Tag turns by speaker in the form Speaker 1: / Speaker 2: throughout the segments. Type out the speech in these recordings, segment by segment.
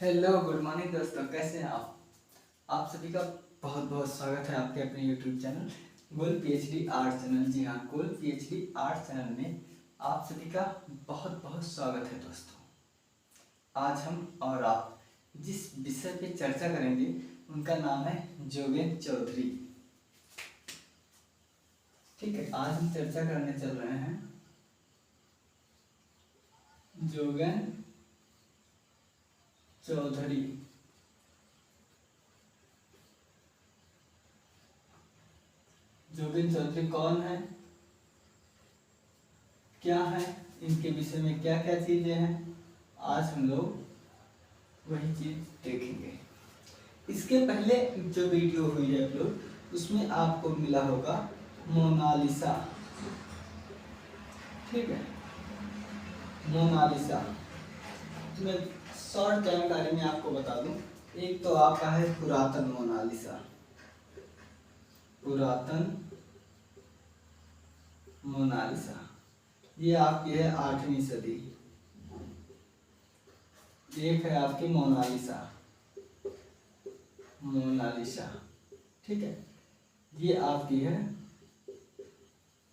Speaker 1: Hello good morning दोस्तों, कैसे हैं आप सभी का बहुत बहुत स्वागत है आपके अपने यूट्यूब चैनल गोल पीएचडी आर्ट चैनल। जी हाँ, गोल पीएचडी आर्ट चैनल में आप सभी का बहुत बहुत स्वागत है दोस्तों। आज हम और आप जिस विषय पे चर्चा करेंगे उनका नाम है जोगेन चौधरी। ठीक है, आज हम चर्चा करने चल रहे हैं जोगेन चौधरी। जोगेन चौधरी कौन है, क्या है, इनके विषय में क्या क्या चीजें हैं, आज हम लोग वही चीज देखेंगे। इसके पहले जो वीडियो हुई है अपलोड, उसमें आपको मिला होगा मोनालिसा। ठीक है, मोनालिसा मैं शॉर्ट जानकारी में आपको बता दूं। एक तो आपका है पुरातन मोनालिसा, पुरातन मोनालिसा, ये आपकी है 8वीं सदी। एक है आपकी मोनालिसा, मोनालिसा। ठीक है, ये आपकी है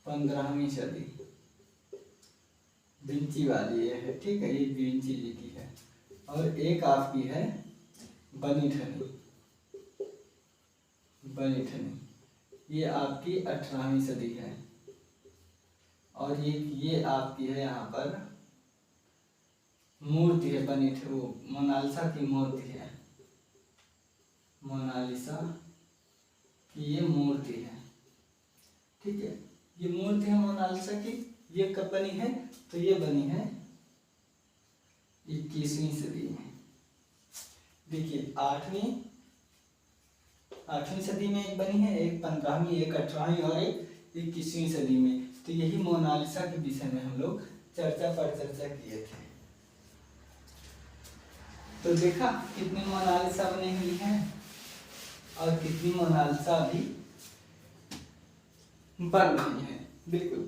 Speaker 1: 15वीं सदी, विंची वाली ये है। ठीक है, ये विंची जी की है। और एक आपकी है बनीठनी, बनीठनी, ये आपकी 18वीं सदी है। और ये आपकी है यहाँ पर मूर्ति है, बनीठ वो मोनालिसा की मूर्ति है, मोनालिसा की ये मूर्ति है। ठीक है, ये मूर्ति है मोनालिसा की। ये कब बनी है, तो ये बनी है 21वीं सदी में। देखिए, 8वीं सदी में एक बनी है, एक 15वीं, एक 18वीं और एक 21वीं सदी में। तो यही मोनालिसा के विषय में हम लोग चर्चा किए थे। तो देखा कितनी मोनालिसा बनी हुई है और कितनी मोनालिसा अभी बन रही है। बिल्कुल,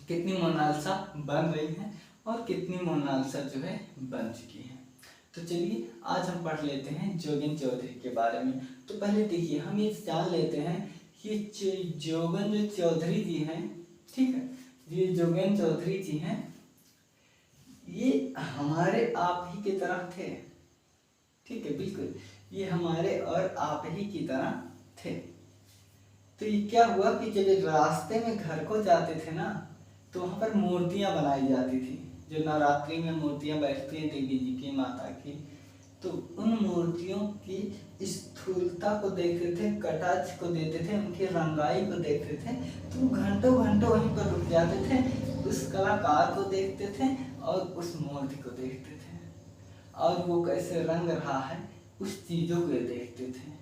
Speaker 1: कितनी मोनालिसा बन रही है और कितनी मोनालिसा जो है बन चुकी है। तो चलिए आज हम पढ़ लेते हैं जोगेन चौधरी के बारे में। तो पहले देखिए, हम ये जान लेते हैं कि जोगेन जो चौधरी जी हैं, ठीक है, ये जोगेन चौधरी जी हैं, ये हमारे आप ही की तरह थे। ठीक है, बिल्कुल, ये हमारे और आप ही की तरह थे। तो ये क्या हुआ कि जब रास्ते में घर को जाते थे ना, तो वहाँ पर मूर्तियाँ बनाई जाती थी। जो नवरात्रि में मूर्तियाँ बैठती हैं देवी जी की, माता की, तो उन मूर्तियों की स्थूलता को देखते थे, कटाक्ष को देते थे, उनकी रंगाई को देखते थे, तो घंटों घंटों वहीं पर रुक जाते थे, उस कलाकार को देखते थे और उस मूर्ति को देखते थे, और वो कैसे रंग रहा है उस चीजों को देखते थे।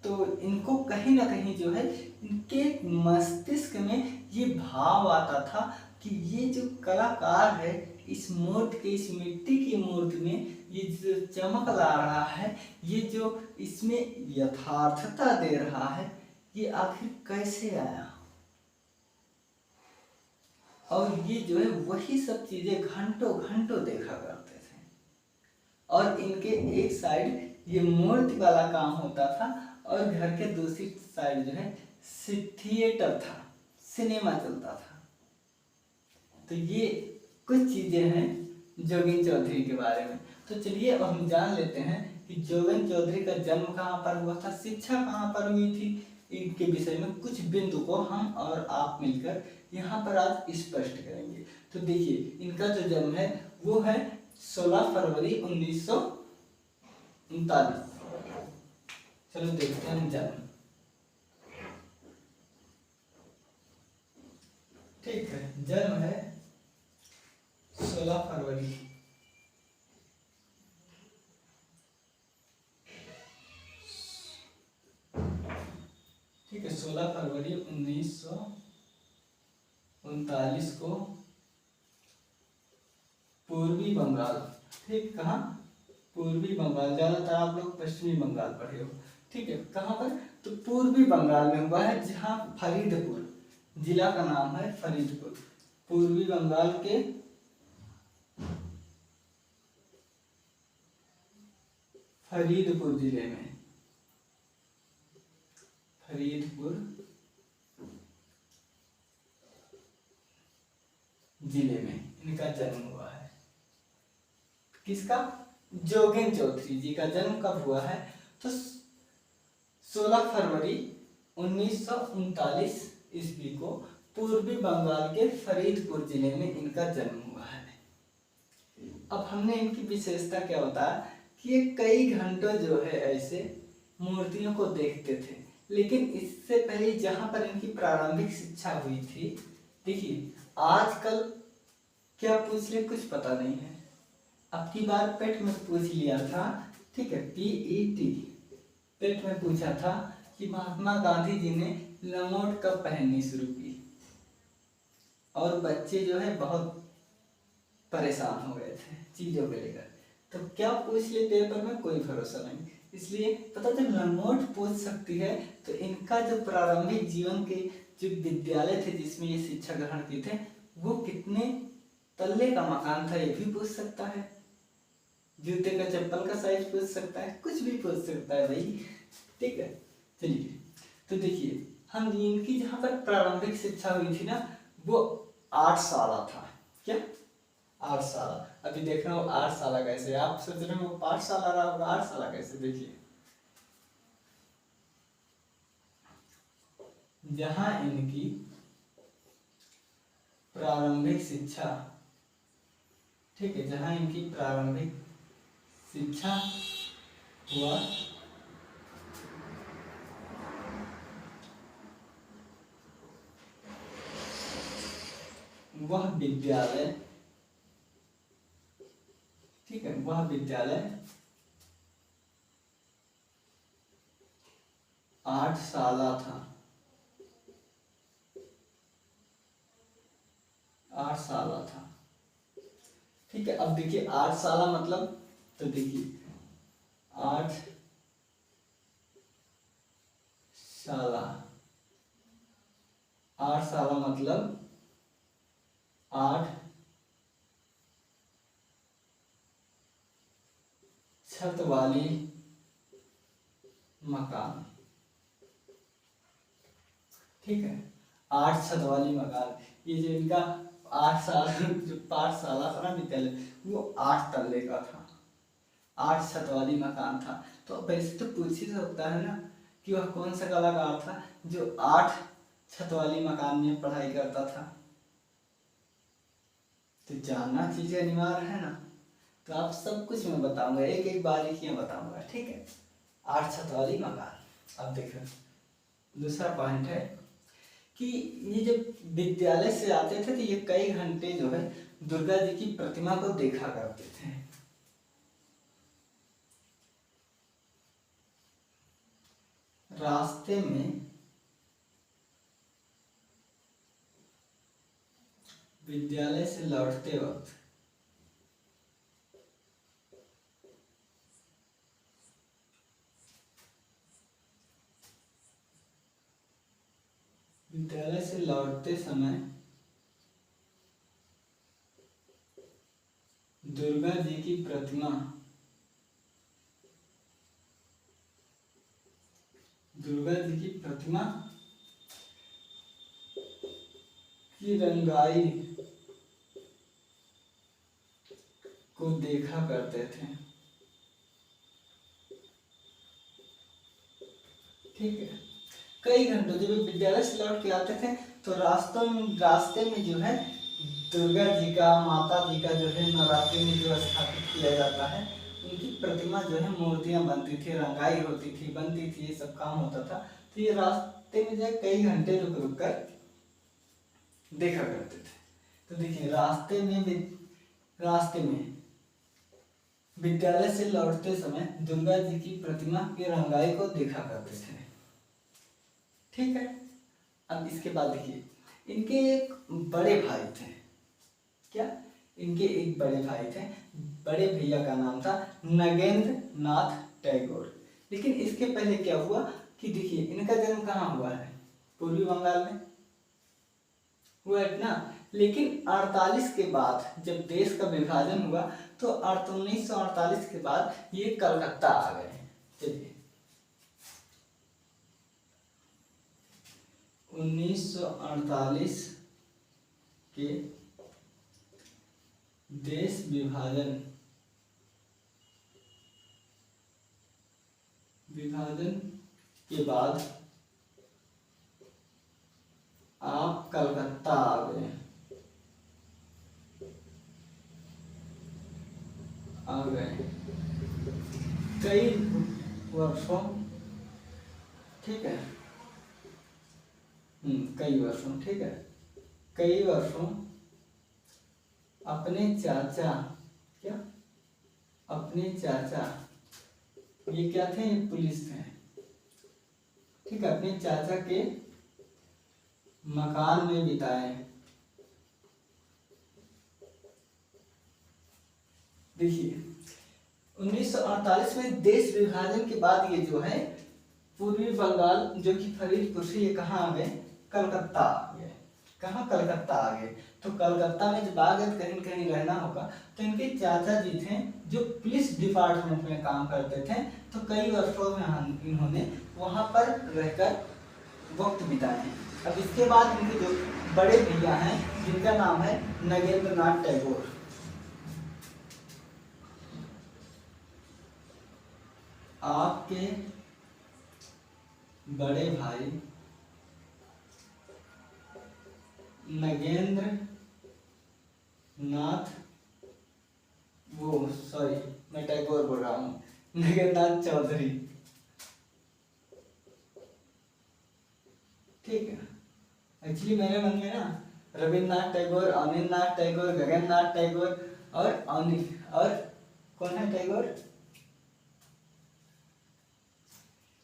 Speaker 1: तो इनको कहीं ना कहीं जो है, इनके मस्तिष्क में ये भाव आता था कि ये जो कलाकार है, इस मूर्ति के, इस मिट्टी की मूर्ति में ये जो चमक ला रहा है, ये जो इसमें यथार्थता दे रहा है, ये आखिर कैसे आया। और ये जो है वही सब चीजें घंटों घंटों देखा करते थे। और इनके एक साइड ये मूर्ति वाला काम होता था और घर के दूसरी साइड जो है थिएटर था, सिनेमा चलता था। तो ये कुछ चीजें हैं जोगेन चौधरी के बारे में। तो चलिए अब हम जान लेते हैं कि जोगेन चौधरी का जन्म कहाँ पर हुआ था, शिक्षा कहाँ पर हुई थी, इनके विषय में कुछ बिंदु को हम और आप मिलकर यहाँ पर आज स्पष्ट करेंगे। तो देखिए, इनका जो जन्म है वो है 16 फरवरी 1939। चलो देखते हैं जन्म। ठीक है, जन्म है 16 फरवरी। ठीक है, 16 फरवरी 1939 को पूर्वी बंगाल। ठीक, कहाँ, पूर्वी बंगाल। ज्यादातर आप लोग पश्चिमी बंगाल पढ़े हो। ठीक है, कहाँ पर, तो पूर्वी बंगाल में हुआ है, जहाँ फरीदपुर जिला का नाम है फरीदपुर। पूर्वी बंगाल के फरीदपुर जिले में, फरीदपुर जिले में इनका जन्म हुआ है। किसका? जोगेन चौधरी जी का जन्म कब हुआ है? तो 16 फरवरी 1939 ईस्वी को पूर्वी बंगाल के फरीदपुर जिले में इनका जन्म हुआ है। अब हमने इनकी विशेषता क्या बताया कि ये कई घंटों जो है ऐसे मूर्तियों को देखते थे, लेकिन इससे पहले जहाँ पर इनकी प्रारंभिक शिक्षा हुई थी, देखिए आजकल क्या पूछ ले कुछ पता नहीं है। अब की बार पेट में पूछ लिया था, ठीक है, PET पेट में पूछा था कि महात्मा गांधी जी ने लंगोट कब पहननी शुरू की, और बच्चे जो है बहुत परेशान हो गए थे चीजों को लेकर। तो क्या पूछ ले पेपर में कोई भरोसा नहीं, इसलिए पता जब लंगोट पूछ सकती है तो इनका जो प्रारंभिक जीवन के जो विद्यालय थे जिसमें ये शिक्षा ग्रहण किए थे वो कितने तल्ले का मकान था ये भी पूछ सकता है, जूते का चप्पल का साइज पूछ सकता है, कुछ भी पूछ सकता है भाई, ठीक है। चलिए तो देखिए हम इनकी जहाँ पर प्रारंभिक शिक्षा हुई थी ना वो 8 साल था। क्या? 8 साल। अभी देख रहे हो 8 साल कैसे, आप सोच रहे हो 5 साल आ रहा होगा, 8 साल कैसे? देखिए जहां इनकी प्रारंभिक शिक्षा, ठीक है, जहां इनकी प्रारंभिक शिक्षा हुआ वह विद्यालय, ठीक है, वह विद्यालय 8 साल था, 8 साल था, ठीक है। अब देखिए 8 साल मतलब, तो देखिए 8 साल, 8 साल मतलब 8 छत वाली मकान, ठीक है, 8 छत वाली मकान। ये जो इनका 8 साल जो पाठशाला था ना विद्यालय वो 8 तल्ले का था, 8 छत वाली मकान था। तो वैसे तो पूछ ही सकता है ना कि वह कौन सा कलाकार था जो 8 छत वाली मकान में पढ़ाई करता था, तो जानना चीजें अनिवार्य है ना। तो आप सब कुछ मैं बताऊंगा, एक एक बारीकियां बताऊंगा, ठीक है। 8 छत वाली मकान। अब देखो दूसरा पॉइंट है कि ये जब विद्यालय से आते थे तो ये कई घंटे जो है दुर्गा जी की प्रतिमा को देखा करते थे। रास्ते में विद्यालय से लौटते वक्त विद्यालय से लौटते समय दुर्गा जी की प्रतिमा, दुर्गा जी की प्रतिमा की रंगाई को देखा करते थे, ठीक है। कई घंटों जब विद्यालय से लौट के आते थे तो रास्ते में जो है दुर्गा जी का, माता जी का जो है नवरात्रि में जो स्थापित किया जाता है उनकी प्रतिमा जो है, मूर्तियां बनती थी, रंगाई होती थी, बनती थी, ये सब काम होता था। तो ये रास्ते में जो है कई घंटे रुक रुक कर देखा करते थे। तो देखिए रास्ते में विद्यालय से लौटते समय दुर्गा जी की प्रतिमा की रंगाई को देखा करते थे, ठीक है। अब इसके बाद देखिए इनके एक बड़े भाई थे। क्या? इनके एक बड़े भाई थे, बड़े भैया का नाम था नगेंद्र नाथ टैगोर। लेकिन इसके पहले क्या हुआ कि देखिए इनका जन्म कहाँ हुआ है? पूर्वी बंगाल में हुआ है ना। लेकिन 48 के बाद जब देश का विभाजन हुआ तो 1948 के बाद ये कलकत्ता आ गए। चलिए 1948 के देश विभाजन के बाद आप कलकत्ता आ गए। कई वर्षों, ठीक है, कई वर्षों, ठीक है, कई वर्षों अपने चाचा, क्या अपने चाचा, ये क्या थे, ये पुलिस थे, ठीक है, अपने चाचा के मकान में बिताए। देखिए 1948 में देश विभाजन के बाद ये जो है पूर्वी बंगाल जो कि फरीदपुर से ये कहाँ आ गए, कलकत्ता आ गए। कहाँ, कलकत्ता आ गए। तो कलकत्ता में जब आ गए कहीं कहीं रहना होगा, तो इनके चाचा जी थे जो पुलिस डिपार्टमेंट में काम करते थे, तो कई वर्षों में इन्होंने वहां पर रहकर वक्त बिताए। अब इसके बाद इनके जो बड़े भैया हैं जिनका नाम है नगेंद्र नाथ टैगोर, आपके बड़े भाई नगेंद्र नाथ, मैं टैगोर बोल रहा हूँ, नगेंद्र नाथ चौधरी, ठीक है। एक्चुअली मेरे मन में ना रविन्द्रनाथ टैगोर, अनिलनाथ टैगोर, गगननाथ टैगोर और कौन है टैगोर,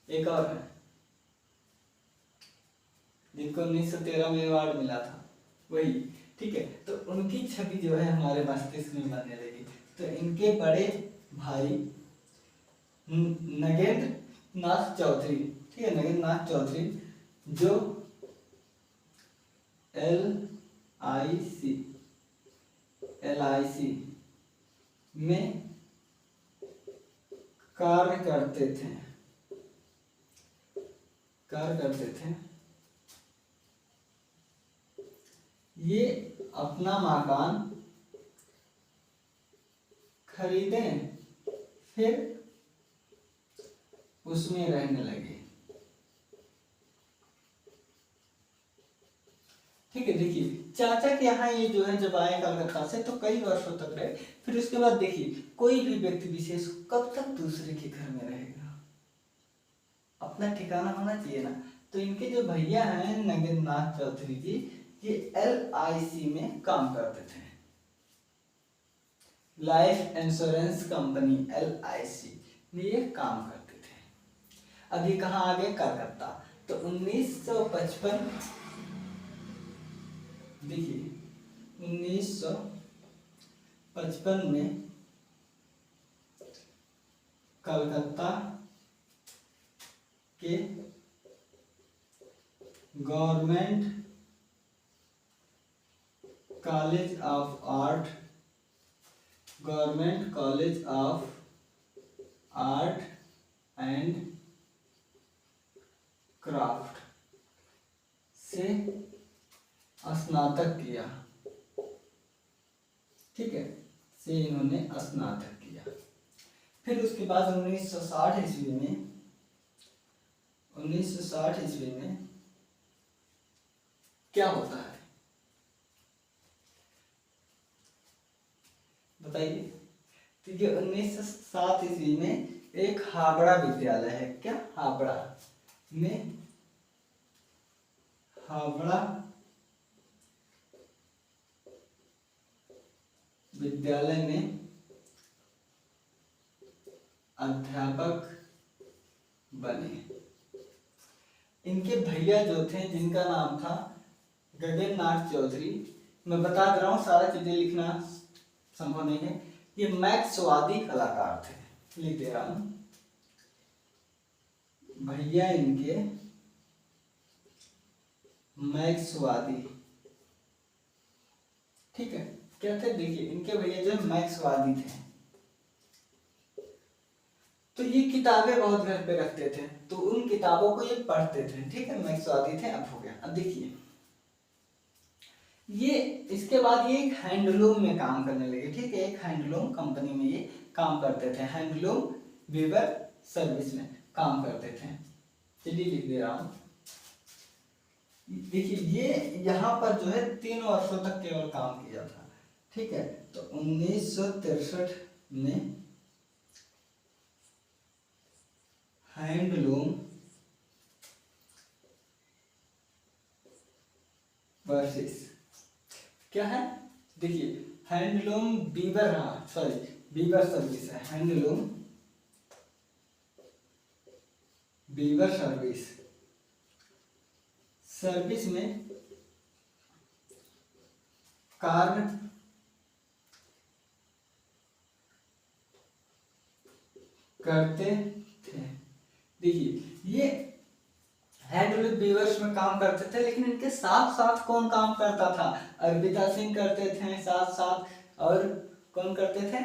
Speaker 1: एक और है जिनको 1913 में अवार्ड मिला था, वही, ठीक है। तो उनकी छवि जो है हमारे मस्तिष्क में बनने लगी। तो इनके बड़े भाई नगेंद्र नाथ चौधरी, ठीक है, नगेंद्र नाथ चौधरी जो LIC में कार्य करते थे, ये अपना मकान खरीदे, फिर उसमें रहने लगे, ठीक है। देखिए चाचा के यहाँ ये जो है जब आए कलकत्ता से तो कई वर्षों तक रहे, फिर उसके बाद देखिए कोई भी व्यक्ति विशेष कब तक दूसरे के घर में रहेगा, अपना ठिकाना होना चाहिए ना। तो इनके जो भैया हैं नगेंद्र नाथ चौधरी जी, ये LIC में काम करते थे, लाइफ इंश्योरेंस कंपनी LIC में ये काम करते थे। अब ये कहाँ आ गए, कलकत्ता। तो 1955, देखिए 1955 में कलकत्ता के government college of art and craft से स्नातक किया, ठीक है, से इन्होंने स्नातक किया। फिर उसके बाद 1960 ईस्वी में क्या होता है बताइए। ठीक है, 1907 ईस्वी में एक हावड़ा विद्यालय है, क्या, हावड़ा विद्यालय में अध्यापक बने। इनके भैया जो थे जिनका नाम था गगन नाथ चौधरी, मैं बता दे रहा हूँ, सारा चीजें लिखना संभव नहीं है, ये मैक्सवादी कलाकार थे, लिख दे रहा हूं। भैया इनके मैक्सवादी ठीक है, क्या थे, देखिए इनके भैया जो मैक्सवादी थे, तो ये किताबें बहुत घर पे रखते थे, तो उन किताबों को ये पढ़ते थे। ठीक है, मैक्सवादी थे। अब हो गया। अब देखिए ये इसके बाद ये एक हैंडलूम में काम करने लगे। ठीक है, एक हैंडलूम कंपनी में ये काम करते थे, हैंडलूम वीवर सर्विस में काम करते थे। चलिए लिख दे रहा हूं। देखिए ये यहाँ पर जो है 3 वर्षों तक केवल काम किया था। ठीक है, तो 1963 में हैंडलूम वर्सेस क्या है, देखिए हैंडलूम बीवर, हाँ सॉरी बीवर सर्विस है, हैंडलूम बीवर सर्विस में कार्य करते थे। देखिए ये हैंडलूम बीवर्स में काम करते थे, लेकिन इनके साथ साथ कौन काम करता था, अर्पिता सिंह करते थे साथ साथ, और कौन करते थे,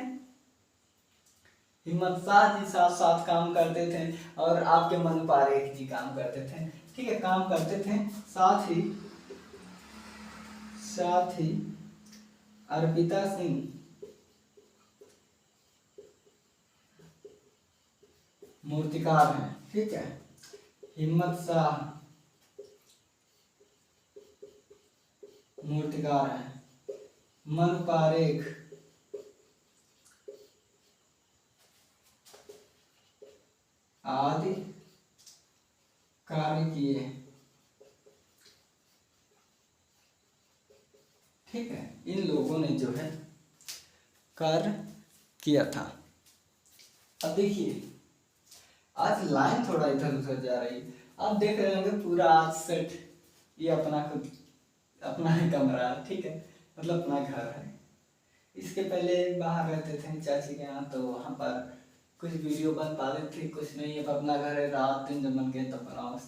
Speaker 1: हिम्मत शाह जी साथ साथ काम करते थे, और आपके मनु पारेख जी काम करते थे। ठीक है, काम करते थे, साथ ही अर्पिता सिंह मूर्तिकार हैं। ठीक है, हिम्मत शाह मूर्तिकार हैं, मनु पारेख आदि कार्य किए। ठीक है, इन लोगों ने जो है कार्य किया था। अब देखिए आज लाइन थोड़ा इधर उधर जा रही है, आप देख रहे होंगे पूरा आज सेट, ये अपना खुद अपना ही कमरा है। ठीक है, मतलब अपना घर है। इसके पहले बाहर रहते थे चाची के यहाँ, तो वहाँ पर कुछ वीडियो बन पा रही थी, कुछ नहीं। अब अपना घर है, रात दिन जब मन गए तब बनाओ,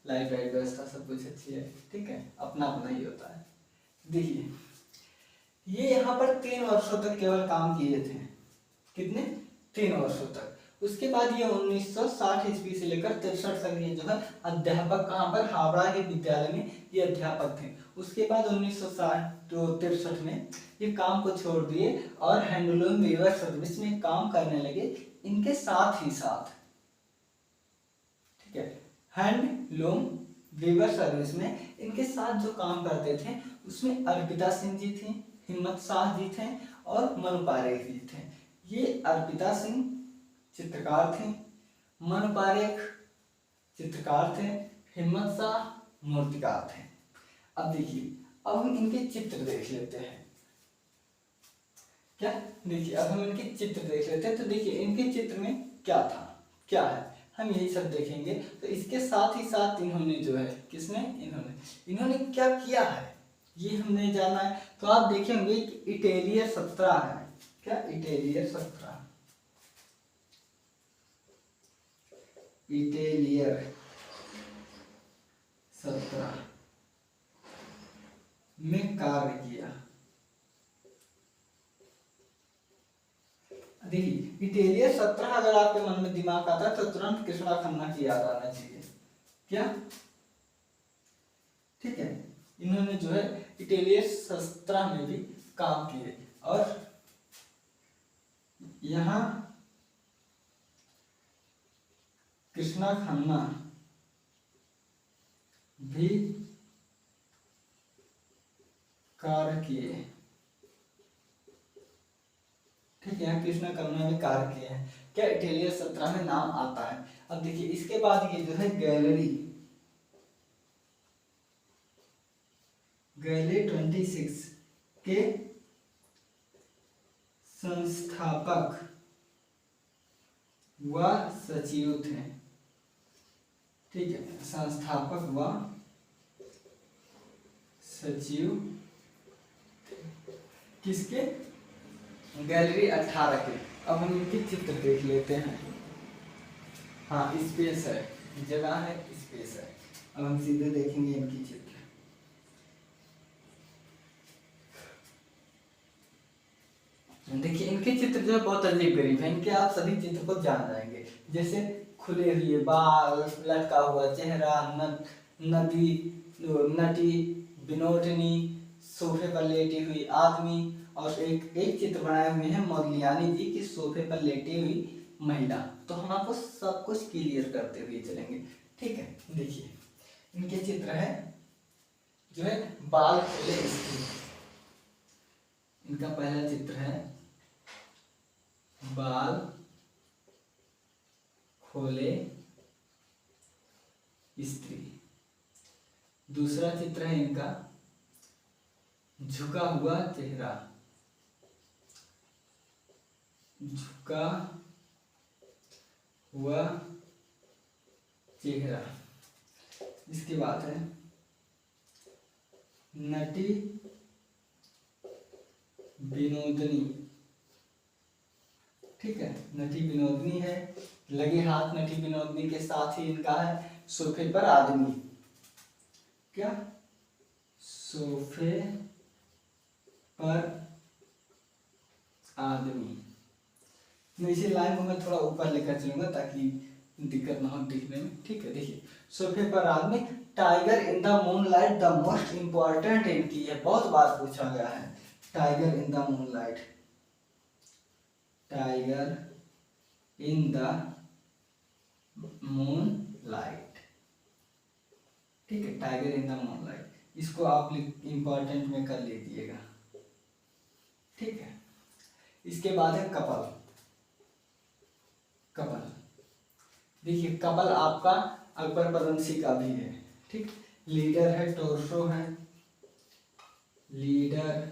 Speaker 1: लाइट वाइट व्यवस्था सब कुछ अच्छी है। ठीक है, अपना अपना ही होता है। देखिए ये यहाँ पर 3 वर्षों तक केवल काम किए थे। कितने, 3 वर्षों तक। उसके बाद ये 1960 ईस्वी से लेकर 63 तक ये जो है अध्यापक, कहाँ पर, हावड़ा के विद्यालय में ये अध्यापक थे। उसके बाद 1963 में ये काम को छोड़ दिए और हैंडलूम वीवर सर्विस में काम करने लगे इनके साथ ही साथ। ठीक है, हैंडलूम वीवर सर्विस में इनके साथ जो काम करते थे उसमें अर्पिता सिंह जी थी, हिम्मत शाह जी थे और मनु पारेख जी थे। ये अर्पिता सिंह चित्रकार थे, मनु पारेख चित्रकार थे, हिम्मत शाह मूर्तिकार थे। अब देखिए अब हम इनके चित्र देख लेते हैं। क्या, देखिए अब हम इनके चित्र देख लेते हैं। तो देखिए इनके चित्र में क्या था, क्या है, हम यही सब देखेंगे। तो इसके साथ ही साथ इन्होंने जो है, किसने, इन्होंने क्या किया है ये हमने जाना है। तो आप देखेंगे कि इटेलियर 17 है। क्या, इटेलियर 17, इटेलियर 17 में कार्य किया। देखिए इटेलियर 17 अगर आपके मन में दिमाग आता है तो तुरंत कृष्णा खन्ना की याद आना चाहिए। क्या, ठीक है, इन्होंने जो है इटेलियर 17 में भी काम किए और यहाँ कृष्णा खन्ना भी कार्य किए। ठीक है, कृष्णा खन्ना भी कार्य किए हैं। क्या, इटेलियर 17 में नाम आता है। अब देखिए इसके बाद ये जो है गैलरी 26 के संस्थापक व सचिव थे। ठीक है, संस्थापक व सचिव किसके, गैलरी 18 के। अब हम इनके चित्र देख लेते हैं। हाँ स्पेस है, जगह है, स्पेस है। अब हम सीधे देखेंगे इनकी चित्र। देखिए इनके चित्र जो है बहुत अजीब गरीब है, इनके आप सभी चित्र को जान जाएंगे। जैसे खुले हुए बाल, लटका हुआ चेहरा, नदी, नटी, विनोदनी, सोफे पर लेटी हुई आदमी, और एक चित्र बनाए हुए हैं मोदिलियानी जी की सोफे पर लेटी हुई महिला। तो हम आपको सब कुछ क्लियर करते हुए चलेंगे, ठीक है। देखिए इनके चित्र है जो है बाल खोले स्त्री। इनका पहला चित्र है बाल खोले स्त्री। दूसरा चित्र है इनका झुका हुआ चेहरा, झुका हुआ चेहरा। इसके बाद है नटी विनोदनी, ठीक है, नटी विनोदनी है। लगे हाथ नटी विनोदनी के साथ ही इनका है सोफे पर आदमी। क्या? सोफे पर आदमी। मैं इसी लाइन को मैं थोड़ा ऊपर लेकर चलूंगा ताकि दिक्कत ना हो दिखने में, ठीक है। देखिए सोफे पर आदमी, tiger in the moonlight the most important इनकी है, बहुत बार पूछा गया है। Tiger in the moonlight, tiger in the moonlight, ठीक है, टाइगर इन द मूनलाइट। इसको आप इंपॉर्टेंट में कर लीजिएगा, ठीक है। इसके बाद है कपल। कपल देखिए कपल आपका अकबर बदनसी का भी है, ठीक। लीडर है, टोर्सो है, लीडर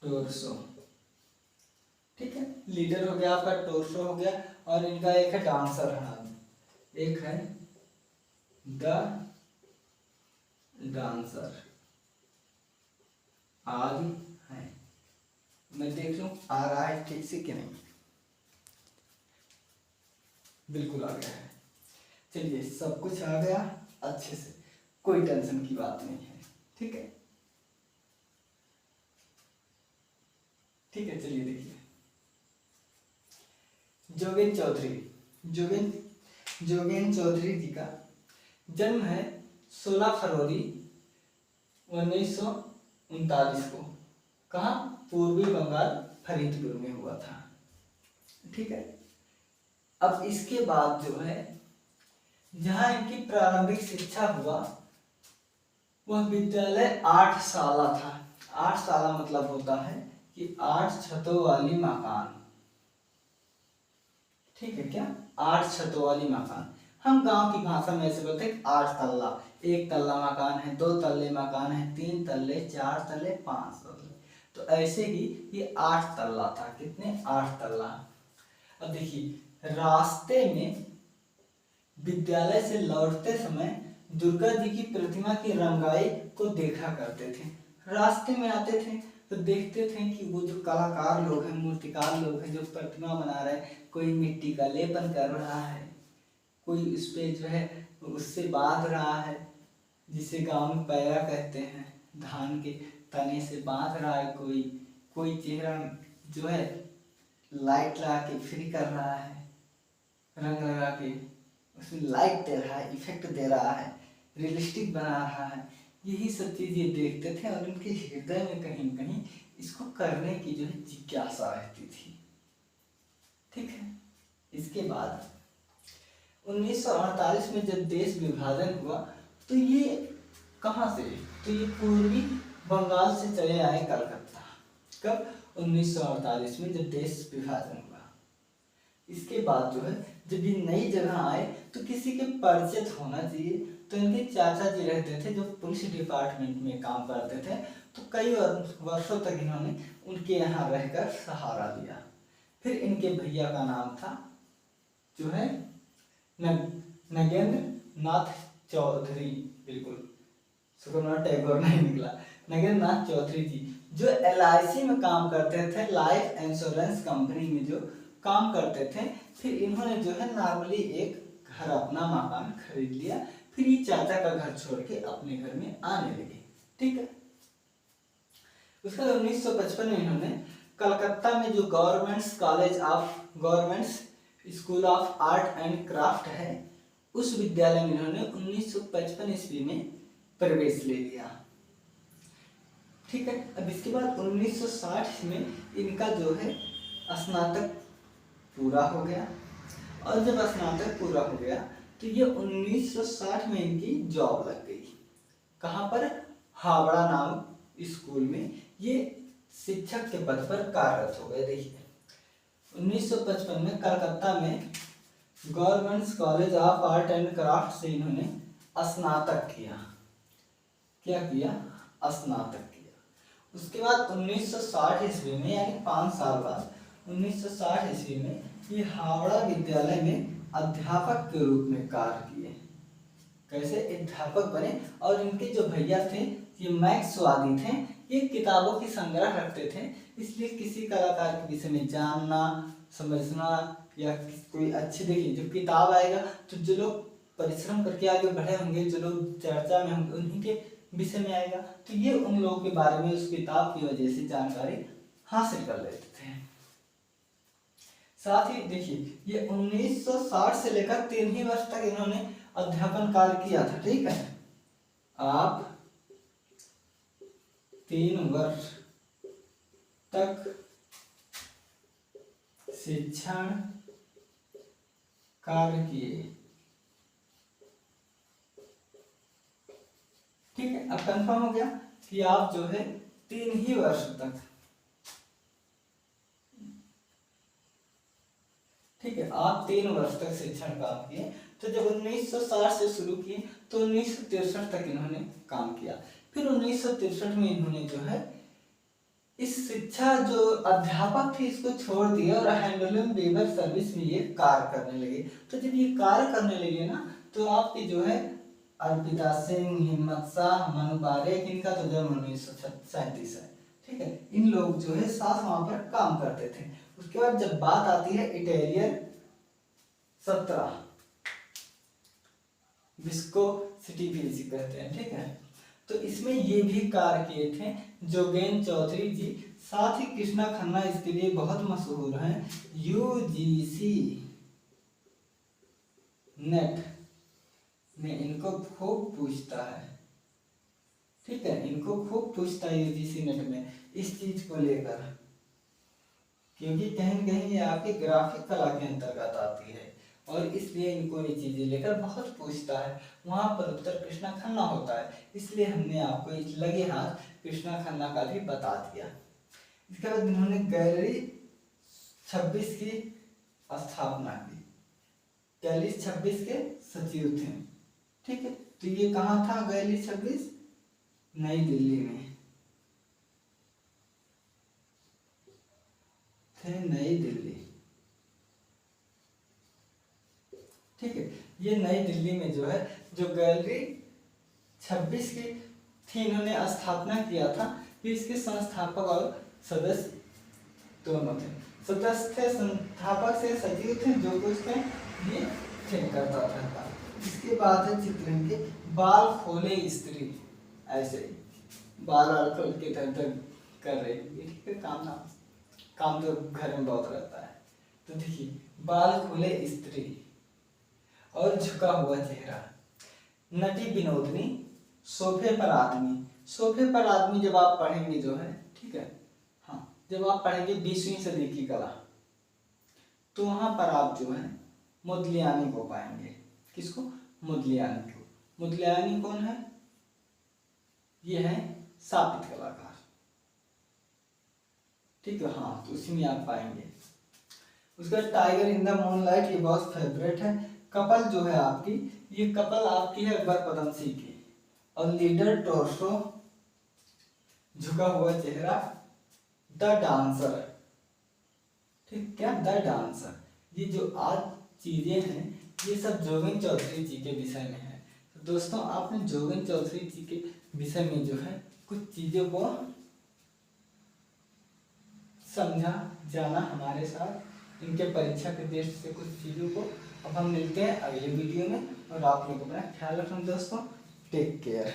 Speaker 1: टोर्सो, ठीक है। लीडर हो गया आपका, टोर्सो हो गया, और इनका एक है डांसर है, एक है द डांसर, आदि है। मैं देख लूं आ रहा है ठीक से कि नहीं। बिल्कुल आ गया है। चलिए सब कुछ आ गया अच्छे से, कोई टेंशन की बात नहीं है, ठीक है। ठीक है चलिए देखिए जोगेन चौधरी, जोगेन चौधरी जी का जन्म है 16 फरवरी 1939 को। कहाँ? पूर्वी बंगाल फरीदपुर में हुआ था, ठीक है। अब इसके बाद जो है जहाँ इनकी प्रारंभिक शिक्षा हुआ वह विद्यालय 8 साला था। 8 साला मतलब होता है कि 8 छतों वाली मकान, ठीक है क्या? 8 छतों वाली मकान। हम गांव की भाषा में ऐसे बोलते हैं 8 तल्ला, 1 तल्ला मकान है, 2 तल्ले मकान है, 3 तल्ले, 4 तल्ले, 5 तल्ले। तो ऐसे ही ये 8 तल्ला था। कितने? 8 तल्ला। अब देखिए रास्ते में विद्यालय से लौटते समय दुर्गा जी की प्रतिमा की रंगाई को देखा करते थे। रास्ते में आते थे तो देखते थे कि वो जो कलाकार लोग हैं, मूर्तिकार लोग हैं, जो प्रतिमा बना रहे हैं, कोई मिट्टी का लेपन कर रहा है, कोई उस पे जो है उससे बांध रहा है, जिसे गांव में पैरा कहते हैं, धान के तने से बांध रहा है, कोई चेहरा जो है लाइट लगा के फ्री कर रहा है, रंग लगा के उसमें लाइट दे रहा है, इफेक्ट दे रहा है, रियलिस्टिक बना रहा है। यही सब चीज़ें देखते थे और उनके हृदय में कहीं कहीं इसको करने की जो है जिज्ञासा रहती थी, ठीक है। इसके बाद 1948 में जब देश विभाजन हुआ तो ये कहाँ से? तो ये पूर्वी बंगाल से चले आए कलकत्ता। कब? 1948 में जब देश विभाजन हुआ। इसके बाद जो है जब ये नई जगह आए तो किसी के परिचित होना चाहिए, तो इनके चाचा जी रहते थे जो पुलिस डिपार्टमेंट में काम करते थे। तो कई वर्षों तक इन्होंने उनके यहाँ रहकर सहारा दिया। फिर इनके भैया का नाम था जो है नगेंद्र नाथ चौधरी, बिल्कुल सुकुमार टैगोर नहीं निकला, नगेंद्र नाथ चौधरी जी, जो LIC में काम करते थे, लाइफ इंश्योरेंस कंपनी में जो काम करते थे। फिर इन्होंने जो है नॉर्मली एक घर, अपना मकान खरीद लिया। फिर ये चाचा का घर छोड़ के अपने घर में आने लगे, ठीक है। उसके बाद 1955 में इन्होंने कलकत्ता में जो governments school of art and craft है, उस विद्यालय में इन्होंने 1955 ईस्वी में प्रवेश ले लिया। ठीक है, अब इसके बाद 1960 में इनका जो है स्नातक पूरा हो गया, और जब स्नातक पूरा हो गया तो ये 1960 में इनकी जॉब लग गई। कहाँ पर? हावड़ा नाम स्कूल में ये शिक्षक के पद पर कार्यरत हो गए। देखिए 1955 में कलकत्ता में government college of art and craft से इन्होंने स्नातक किया। क्या किया? स्नातक किया। उसके बाद 1960 ईस्वी में, यानी 5 साल बाद 1960 ईस्वी में ये हावड़ा विद्यालय में अध्यापक के रूप में कार्य किए। कैसे? अध्यापक बने। और इनके जो भैया थे ये मैक्सवादी थे, ये किताबों की संग्रह रखते थे, इसलिए किसी कलाकार के विषय में जानना, समझना या कोई अच्छी, देखिए जब किताब आएगा तो जो लोग परिश्रम करके आगे बढ़े होंगे, जो लोग चर्चा में होंगे, उन्हीं के विषय में आएगा, तो ये उन लोगों के बारे में उस किताब की वजह से जानकारी हासिल कर लेते थे। साथ ही देखिए ये 1960 से लेकर 3 वर्ष तक इन्होंने अध्यापन कार्य किया था। ठीक है, आप 3 वर्ष तक शिक्षण कार्य किए। ठीक है, अब कंफर्म हो गया कि आप जो है 3 वर्ष तक, ठीक है, आप 3 वर्ष तक शिक्षण काम किए। तो जब 1960 से शुरू किए तो 1963 तक इन्होंने काम किया। फिर 1963 में इन्होंने जो है इस शिक्षा जो अध्यापक थे इसको छोड़ दिया और हैंडलूम वेबर सर्विस में ये कार्य करने लगे। तो जब ये कार्य करने लगे ना, तो आपके जो है अर्पिता सिंह, हिम्मत शाह, मनु पारेख, इनका तो जन्म 1937 है। ठीक है, इन लोग जो है साथ वहां पर काम करते थे। उसके बाद जब बात आती है इटालियन 17 जिसको सिटी पीसी कहते हैं। ठीक है, तो इसमें ये भी कार्य किए थे जोगेन चौधरी जी। साथ ही कृष्णा खन्ना इसके लिए बहुत मशहूर हैं। यूजीसी नेट में इनको खूब पूछता है। ठीक है, इनको खूब पूछता है यूजीसी नेट में इस चीज को लेकर, क्योंकि कहीं कहीं ये आपके ग्राफिक कला के अंतर्गत आती है और इसलिए इनको ये चीजें लेकर बहुत पूछता है। वहां पर उत्तर कृष्णा खन्ना होता है, इसलिए हमने आपको इस लगे हाथ कृष्णा खन्ना का भी बता दिया। इसके बाद इन्होंने गैलरी 26 की स्थापना की। गैलरी 26 के सचिव थे। ठीक है, तो ये कहाँ था गैलरी 26? नई दिल्ली में थे, नई दिल्ली। ठीक है, ये नई दिल्ली में जो है जो गैलरी 26 की थी इन्होंने स्थापना किया था। कि इसके संस्थापक और सदस्य दोनों थे। सदस्य थे, संस्थापक से सचिव थे, जो कुछ थे ये चेक करता था। इसके बाद है चित्रण के बाल खोले स्त्री, ऐसे बाल खोल के इधर कर रही है। ठीक है, काम तो घर में बहुत रहता है। तो देखिए बाल खोले स्त्री और झुका हुआ चेहरा, नटी विनोदनी, सोफे पर आदमी। सोफे पर आदमी जब आप पढ़ेंगे जो है, ठीक है, हाँ, जब आप पढ़ेंगे 20वीं सदी की कला, तो वहां पर आप जो है मोदिलियानी को पाएंगे। किसको? मोदिलियानी को। मोदिलियानी कौन है? ये है स्थापित कलाकार। ठीक है, हाँ, तो उसी में आप पाएंगे। उसका टाइगर इन द मूनलाइट ये बहुत फेवरेट है। कपल जो है आपकी, ये कपल आपकी है अकबर पदम सिंह की। और लीडर टोर्सो, झुका हुआ चेहरा, द डांसर। ठीक, क्या? The dancer. ये जो आज चीजें हैं ये सब जोगेन चौधरी जी के विषय में है। तो दोस्तों आपने जोगेन चौधरी जी के विषय में जो है कुछ चीजों को समझा, जाना हमारे साथ, इनके परीक्षा के दृष्टि से कुछ चीजों को। अब हम मिलते हैं अगले वीडियो में और आप लोग अपना ख्याल रखें दोस्तों। Take care.